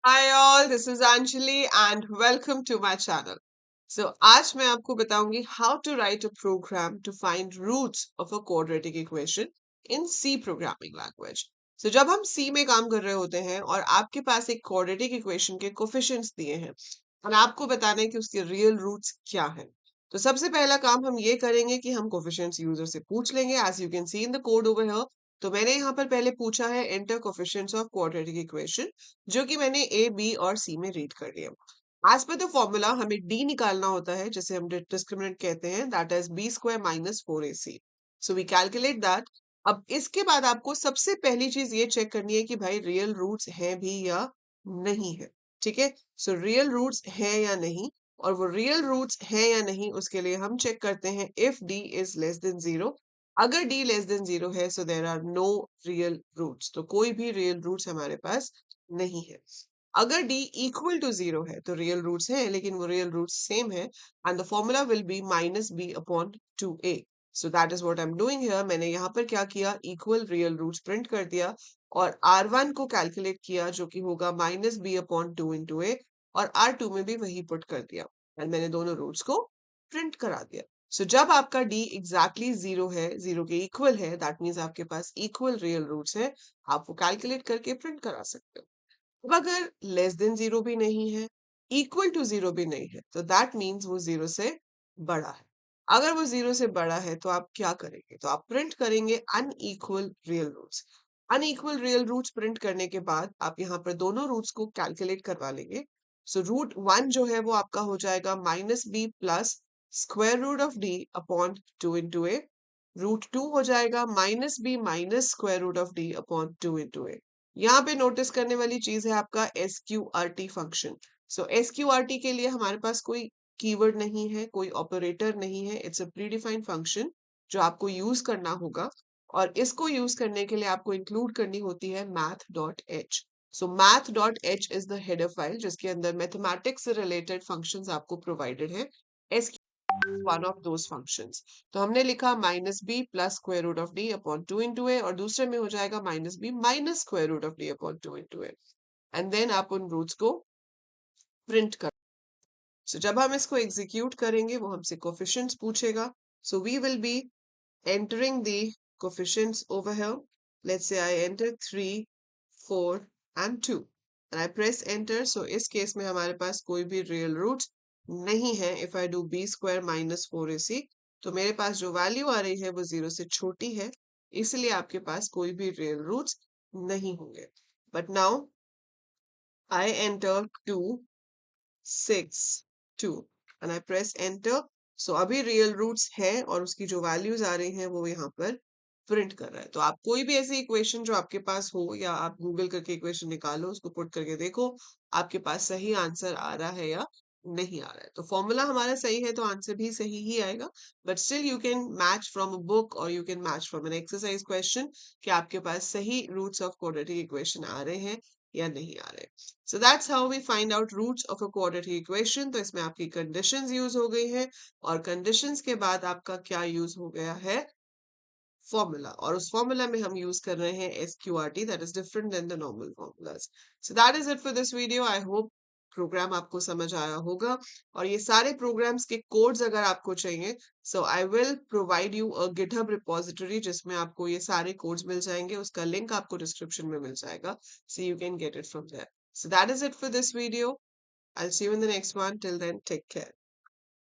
Hi all, this is Anjali and welcome to my channel. So आज मैं आपको बताऊंगी how to write a program to find roots of a quadratic equation in C programming language. So जब हम C में काम कर रहे होते हैं और आपके पास एक quadratic equation के coefficients दिए हैं और आपको बताना है कि उसके real roots क्या हैं, तो सबसे पहला काम हम ये करेंगे कि हम coefficients यूजर से पूछ लेंगे. As you can see in the code over here, तो मैंने यहाँ पर पहले पूछा है enter coefficients of quadratic equation, जो कि मैंने ए बी और सी में रीड कर लिया. एज पर द फॉर्मूला हमें डी निकालना होता है, जिसे हम डिस्क्रिमिनेंट कहते हैं, that is B square minus 4ac. So we calculate that. अब इसके बाद आपको सबसे पहली चीज ये चेक करनी है कि भाई रियल रूट्स हैं भी या नहीं है. ठीक है, सो रियल रूट्स हैं या नहीं, और वो रियल रूट्स हैं या नहीं उसके लिए हम चेक करते हैं if D is less than zero. अगर डी लेस देन जीरो है so there are no real roots, तो कोई भी रियल रूट्स हमारे पास नहीं है. अगर d इक्वल टू जीरो है तो रियल रूट्स हैं, लेकिन वो रियल रूट्स सेम है, and the formula will be minus B upon 2a. So that is what I am doing here. मैंने यहाँ पर क्या किया, इक्वल रियल रूट्स प्रिंट कर दिया और r1 को कैलकुलेट किया, जो कि होगा minus B upon 2 into A, और r2 में भी वही पुट कर दिया एंड मैंने दोनों रूट्स को प्रिंट करा दिया. सो जब आपका d एग्जैक्टली जीरो है, जीरो के इक्वल है, दैट मीन्स आपके पास इक्वल रियल रूट्स है. आप वो कैलकुलेट करके प्रिंट करा सकते हो. अब अगर लेस देन जीरो भी नहीं है, इक्वल टू जीरो भी नहीं है, तो दैट मीन्स वो जीरो से बड़ा है. अगर वो जीरो से बड़ा है तो आप क्या करेंगे, तो आप प्रिंट करेंगे unequal real roots. Unequal real roots print करने के बाद आप यहाँ पर दोनों रूट्स को कैलकुलेट करवा लेंगे. सो रूट वन जो है वो आपका हो जाएगा minus B plus square root of D upon 2 into A. Root two हो जाएगा minus B minus square root of D upon 2 into A. यहाँ पे नोटिस करने वाली चीज है आपका SQRT फंक्शन. सो SQRT के लिए हमारे पास कोई कीवर्ड नहीं है, कोई ऑपरेटर नहीं है. इट्स अ प्रीडिफाइंड फंक्शन जो आपको यूज करना होगा, और इसको यूज करने के लिए आपको इंक्लूड करनी होती है math.h. So math.h is the header file जिसके अंदर मैथमेटिक्स से रिलेटेड फंक्शंस आपको प्रोवाइडेड है. One of those functions. तो हमने लिखा minus B plus square root of D upon 2 into A, और दूसरे में हो जाएगा minus B minus square root of D upon 2 into A. And then आप उन रूट्स को प्रिंट कर. सो जब हम इसको एग्जीक्यूट करेंगे वो हमसे कोफिशिएंट्स पूछेगा. So we will be entering the coefficients over here. Let's say I enter 3, 4 and 2 and I press enter. So इस केस में हमारे पास कोई भी real roots नहीं है. If I do b square minus 4ac, तो मेरे पास जो वैल्यू आ रही है वो जीरो से छोटी है, इसलिए आपके पास कोई भी real roots नहीं होंगे. But now I enter 2, 6, 2 and I press enter. So अभी रियल रूट्स है और उसकी जो वैल्यूज आ रही हैं वो यहाँ पर प्रिंट कर रहा है. तो आप कोई भी ऐसी इक्वेशन जो आपके पास हो, या आप गूगल करके इक्वेशन निकालो, उसको पुट करके देखो आपके पास सही आंसर आ रहा है या नहीं आ रहा है. तो फॉर्मूला हमारा सही है तो आंसर भी सही ही आएगा. But still you can match from a book और you can match from an exercise question कि आपके पास सही रूट्स ऑफ क्वाड्रेटिक इक्वेशन आ रहे हैं या नहीं आ रहे. So that's how we find out roots of a quadratic equation. तो इसमें आपकी conditions यूज हो गई हैं, और conditions के बाद आपका क्या यूज हो गया है, फॉर्मूला. और उस फॉर्मूला में हम यूज कर रहे हैं SQRT, that is different than the normal formulas. So that is it for this video. I hope program आपको समझ आया होगा. और ये सारे प्रोग्राम्स के कोड्स अगर आपको चाहिए, so I will provide you a GitHub repository जिसमें आपको ये सारे कोड्स मिल जाएंगे. उसका लिंक आपको डिस्क्रिप्शन में मिल जाएगा, so you can get it from there. So that is it for this video. I'll see you in the next one. Till then, take care.